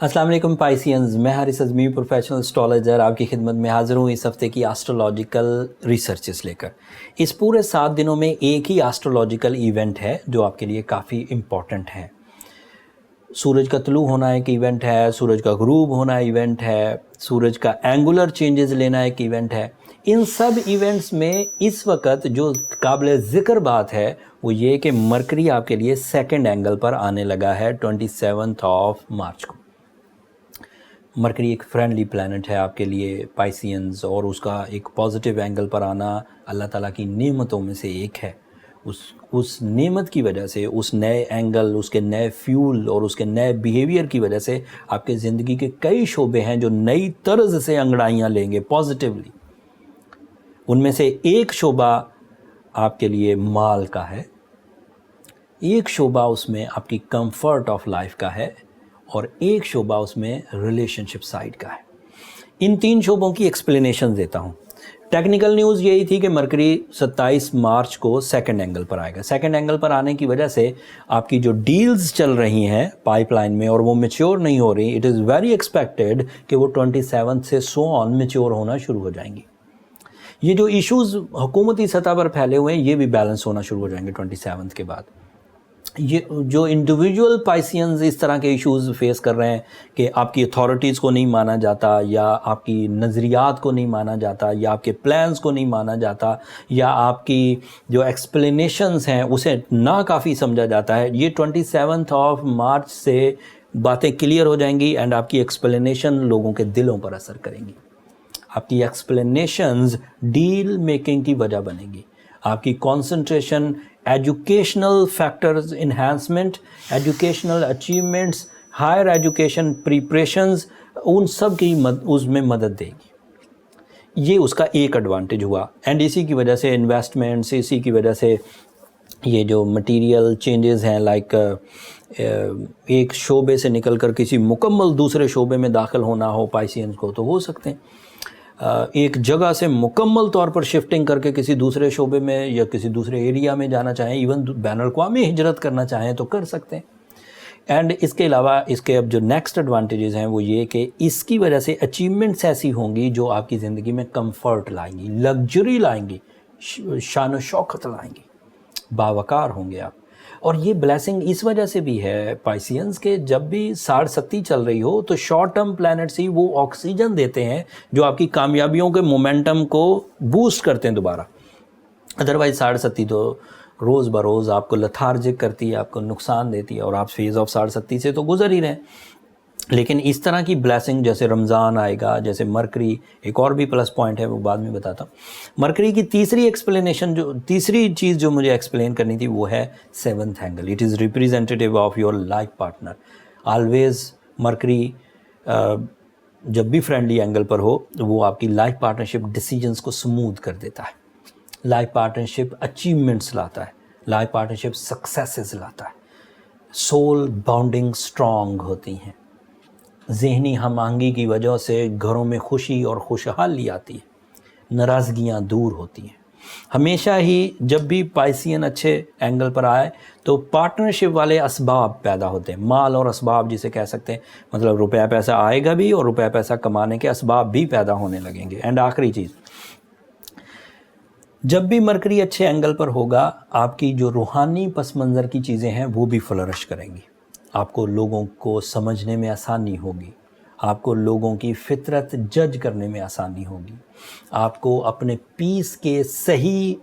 अस्सलाम वालेकुम पाइसियंस, मैं हारिस अज़मी प्रोफेशनल एस्ट्रोलॉजर आपकी खिदमत में हाज़िर हूँ इस हफ़्ते की एस्ट्रोलॉजिकल रिसर्चेस लेकर। इस पूरे 7 दिनों में एक ही एस्ट्रोलॉजिकल इवेंट है जो आपके लिए काफ़ी इम्पॉर्टेंट है। सूरज का तुलू होना एक इवेंट है, सूरज का गुरूब होना इवेंट है, सूरज का एंगुलर चेंजेस लेना एक इवेंट है। इन सब इवेंट्स में इस वक्त जो काबिल ज़िक्र बात है वो ये कि मरकरी आपके लिए सेकंड एंगल पर आने लगा है 27 मार्च को। मरकरी एक फ्रेंडली प्लैनेट है आपके लिए पाइसियंस, और उसका एक पॉजिटिव एंगल पर आना अल्लाह ताला की नेमतों में से एक है। उस नेमत की वजह से, उस नए एंगल, उसके नए फ्यूल और उसके नए बिहेवियर की वजह से आपके ज़िंदगी के कई शोबे हैं जो नई तर्ज से अंगड़ाइयाँ लेंगे पॉजिटिवली। उनमें से एक शोबा आपके लिए माल का है, एक शोबा उसमें आपकी कंफर्ट ऑफ लाइफ का है, और एक शोबा उसमें रिलेशनशिप साइड का है। इन 3 शोबों की एक्सप्लेनेशन देता हूँ। टेक्निकल न्यूज़ यही थी कि मरकरी 27 मार्च को सेकंड एंगल पर आएगा। सेकंड एंगल पर आने की वजह से आपकी जो डील्स चल रही हैं पाइपलाइन में और वो मैच्योर नहीं हो रही, इट इज़ वेरी एक्सपेक्टेड कि वो 27 से सो ऑन मैच्योर होना शुरू हो जाएंगी। ये जो इश्यूज़ हुकूमती सतह पर फैले हुए हैं ये भी बैलेंस होना शुरू हो जाएंगे 27 के बाद। ये जो इंडिविजुअल पाइसियंस इस तरह के इश्यूज़ फेस कर रहे हैं कि आपकी अथॉरिटीज़ को नहीं माना जाता, या आपकी नज़रियात को नहीं माना जाता, या आपके प्लान्स को नहीं माना जाता, या आपकी जो एक्सप्लेनेशंस हैं उसे ना काफ़ी समझा जाता है, ये 27 मार्च से बातें क्लियर हो जाएंगी एंड आपकी एक्सप्लेनेशन लोगों के दिलों पर असर करेंगी। आपकी एक्सप्लेनेशंस डील मेकिंग की वजह बनेगी। आपकी concentration educational factors enhancement, educational achievements, higher education preparations, उन सब की उसमें मदद देगी। ये उसका एक एडवांटेज हुआ। एंड इसी की वजह से इन्वेस्टमेंट्स, इसी की वजह से ये जो मटेरियल चेंजेस हैं, लाइक एक शोबे से निकलकर किसी मुकम्मल दूसरे शोबे में दाखिल होना हो पाइसियंस को तो हो सकते हैं। एक जगह से मुकम्मल तौर पर शिफ्टिंग करके किसी दूसरे शोबे में या किसी दूसरे एरिया में जाना चाहें, इवन बैनुल-अक़वामी हिजरत करना चाहें तो कर सकते हैं। एंड इसके अलावा इसके अब जो नेक्स्ट एडवांटेजेस हैं वो ये कि इसकी वजह से अचीवमेंट्स ऐसी होंगी जो आपकी ज़िंदगी में कंफर्ट लाएंगी, लग्जरी लाएंगी, शान व शौकत लाएंगी, बावकार होंगे आप। और ये ब्लेसिंग इस वजह से भी है पाइसियंस के जब भी साढ़ सत्ती चल रही हो तो शॉर्ट टर्म प्लैनेट्स ही वो ऑक्सीजन देते हैं जो आपकी कामयाबियों के मोमेंटम को बूस्ट करते हैं दोबारा। अदरवाइज साढ़ सत्ती तो रोज़ बरोज़ आपको लथार्जिक करती है, आपको नुकसान देती है और आप फेज़ ऑफ साढ़ सत्ती से तो गुजर ही रहे हैं। लेकिन इस तरह की ब्लेसिंग जैसे रमज़ान आएगा, जैसे मरकरी, एक और भी प्लस पॉइंट है वो बाद में बताता हूँ। मरकरी की तीसरी चीज़ जो मुझे एक्सप्लेन करनी थी वो है 7th angle. It is representative of your life partner. Always mercury जब भी फ्रेंडली एंगल पर हो वो आपकी लाइफ पार्टनरशिप डिसीजंस को स्मूथ कर देता है, लाइफ पार्टनरशिप अचीवमेंट्स लाता है, लाइफ पार्टनरशिप सक्सेसेस लाता है, सोल बॉन्डिंग स्ट्रॉन्ग होती हैं, ज़हनी हम-आहंगी की वजह से घरों में खुशी और खुशहाली आती है, नाराज़गियाँ दूर होती हैं। हमेशा ही जब भी पाइसियन अच्छे एंगल पर आए तो पार्टनरशिप वाले असबाब पैदा होते हैं, माल और असबाब जिसे कह सकते हैं, मतलब रुपया पैसा आएगा भी और रुपया पैसा कमाने के असबाब भी पैदा होने लगेंगे। एंड आखिरी चीज़, जब भी मरकरी अच्छे एंगल पर होगा आपकी जो रूहानी पस मंज़र की चीज़ें हैं वो भी फ्लरिश करेंगी। आपको लोगों को समझने में आसानी होगी, आपको लोगों की फितरत जज करने में आसानी होगी, आपको अपने पीस के सही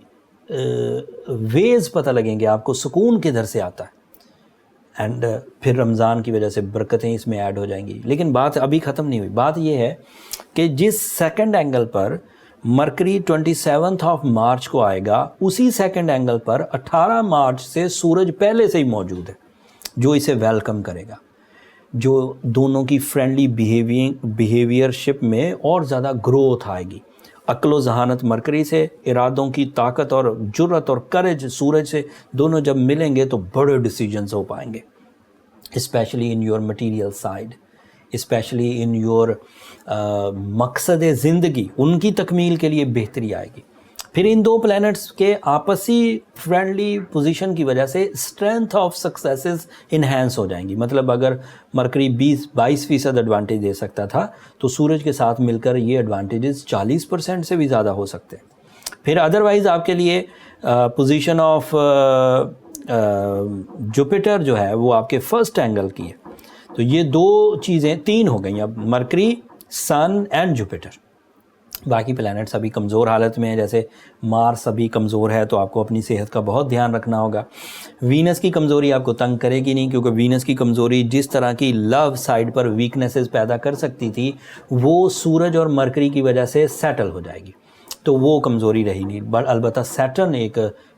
वेज़ पता लगेंगे, आपको सुकून किधर से आता है। एंड फिर रमज़ान की वजह से बरकतें इसमें ऐड हो जाएंगी। लेकिन बात अभी ख़त्म नहीं हुई। बात यह है कि जिस सेकंड एंगल पर मरकरी 27 मार्च को आएगा, उसी सेकंड एंगल पर 18 मार्च से सूरज पहले से ही मौजूद है जो इसे वेलकम करेगा, जो दोनों की फ्रेंडली बिहेवियरशिप में और ज़्यादा ग्रोथ आएगी। अक्ल जहानत मरकरी से, इरादों की ताकत और जुर्रत और करेज सूरज से, दोनों जब मिलेंगे तो बड़े डिसीजंस हो पाएंगे, specially in your material side, specially in your मकसद ज़िंदगी, उनकी तकमील के लिए बेहतरी आएगी। پھر ان دو پلینٹس کے آپسی فرینڈلی پوزیشن کی وجہ سے اسٹرینتھ آف سکسیسز انہینس ہو جائیں گی. مطلب اگر مرکری 22% ایڈوانٹیج دے سکتا تھا تو سورج کے ساتھ مل کر یہ ایڈوانٹیجز 40% سے بھی زیادہ ہو سکتے ہیں. پھر ادروائز آپ کے لیے پوزیشن آف جوپیٹر جو ہے وہ آپ کے فرسٹ اینگل کی ہے. تو یہ دو چیزیں 3 ہو گئیں اب، مرکری، سن اینڈ جوپیٹر. باقی پلینٹس ابھی کمزور حالت میں ہیں، جیسے مارس ابھی کمزور ہے تو آپ کو اپنی صحت کا بہت دھیان رکھنا ہوگا. وینس کی کمزوری آپ کو تنگ کرے گی نہیں، کیونکہ وینس کی کمزوری جس طرح کی لو سائڈ پر ویکنیسز پیدا کر سکتی تھی وہ سورج اور مرکری کی وجہ سے سیٹل ہو جائے گی، تو وہ کمزوری رہی نہیں. بٹ البتہ سیٹرن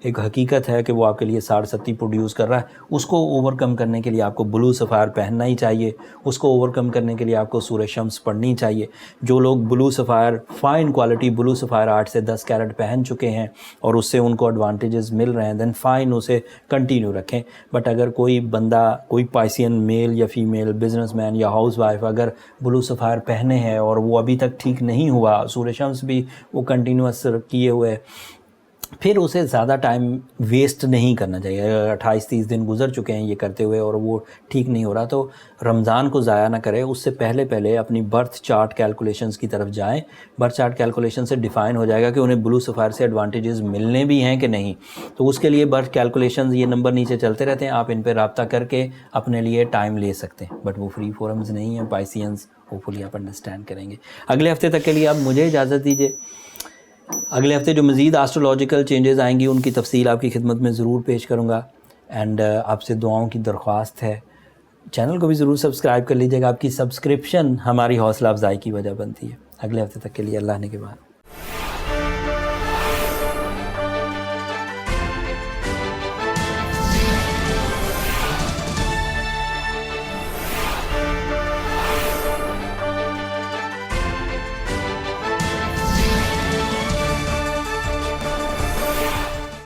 ایک حقیقت ہے کہ وہ آپ کے لیے 60-70 پروڈیوس کر رہا ہے. اس کو اوور کم کرنے کے لیے آپ کو بلو سفائر پہننا ہی چاہیے. اس کو اوور کم کرنے کے لیے آپ کو سورہ شمس پڑھنی چاہیے. جو لوگ بلو سفائر، فائن کوالٹی بلو سفائر 8 سے 10 کیرٹ پہن چکے ہیں اور اس سے ان کو ایڈوانٹیجز مل رہے ہیں، دین فائن اسے کنٹینیو رکھیں. بٹ اگر کوئی بندہ، کوئی پائسین میل یا فیمیل، بزنس مین یا ہاؤس وائف اگر بلو سفائر پہنے ہیں اور وہ ابھی تک ٹھیک نہیں ہوا، سورہ شمس بھی وہ کنٹینیوس کیے ہوئے، پھر اسے زیادہ ٹائم ویسٹ نہیں کرنا چاہیے. 28-30 دن گزر چکے ہیں یہ کرتے ہوئے اور وہ ٹھیک نہیں ہو رہا تو رمضان کو ضائع نہ کرے. اس سے پہلے اپنی برتھ چارٹ کیلکولیشنز کی طرف جائیں. برتھ چارٹ کیلکولیشن سے ڈیفائن ہو جائے گا کہ انہیں بلو سفائر سے ایڈوانٹیجز ملنے بھی ہیں کہ نہیں. تو اس کے لیے برتھ کیلکولیشنز، یہ نمبر نیچے چلتے رہتے ہیں، آپ ان پہ رابطہ کر کے اپنے لیے ٹائم لے سکتے ہیں. بٹ وہ فری فورمز نہیں ہیں پائسینز، ہوپفلی آپ انڈرسٹینڈ کریں گے. اگلے ہفتے تک کے لیے آپ مجھے اجازت دیجیے. اگلے ہفتے جو مزید آسٹرولوجیکل چینجز آئیں گی ان کی تفصیل آپ کی خدمت میں ضرور پیش کروں گا. اینڈ آپ سے دعاؤں کی درخواست ہے، چینل کو بھی ضرور سبسکرائب کر لیجیے گا. آپ کی سبسکرپشن ہماری حوصلہ افزائی کی وجہ بنتی ہے. اگلے ہفتے تک کے لیے اللہ نے کے بعد.